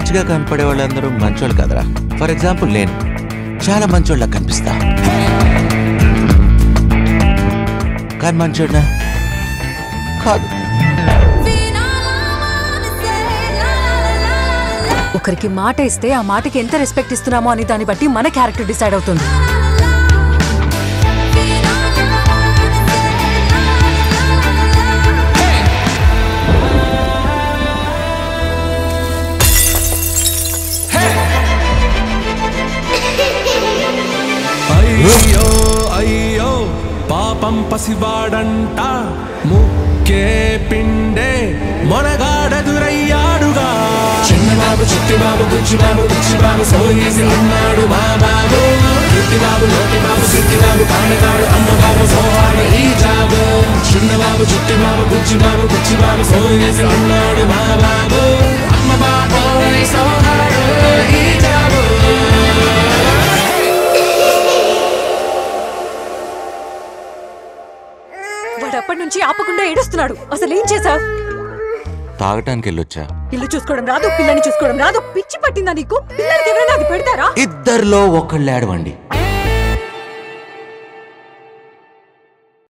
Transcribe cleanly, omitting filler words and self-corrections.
మంచిగా కనపడే వాళ్ళందరూ మంచోళ్ళు కదరా. ఫర్ ఎగ్జాంపుల్ నేను చాలా మంచోళ్ళ కనిపిస్తా, కానీ మంచోడ్నా కాదు. ఒకరికి మాట ఇస్తే ఆ మాటకి ఎంత రెస్పెక్ట్ ఇస్తున్నామో అని దాన్ని బట్టి మన క్యారెక్టర్ డిసైడ్ అవుతుంది. అయ్యో అయ్యో పాపం పసివాడంట ముక్కే పిండే మొనగాడదురయ్యాడుగా. చిన్నబాబు చిట్టిబాబు బుచ్చిబాబు బుచ్చిబాబు సోయేసి అన్నాడు మా బాబు. చిట్టిబాబు లోటిబాబు సిట్టిబాబు కాడగాడు అమ్మబాబు సోహాడు ఈ జాబు. చిన్నబాబు చిట్టిబాబు బుచ్చిబాబు బుచ్చిబాబు సోయేసి అన్నాడు మా బాబు. అమ్మబాబు సోహాడు ఈ జాబు. వాడప్పటి నుంచి ఆపకుండా ఏడుస్తున్నాడు. అసలు ఏం చేశావు? తాగటానికి వెళ్ళొచ్చా. ఇల్లు చూసుకోవడం రాదు, పిల్లని చూసుకోవడం రాదు. పిచ్చి పట్టిందా నీకు? పిల్లలకి ఎవరైనా అది పెడతారా? ఇద్దరిలో ఒకళ్ళు ఏడవండి.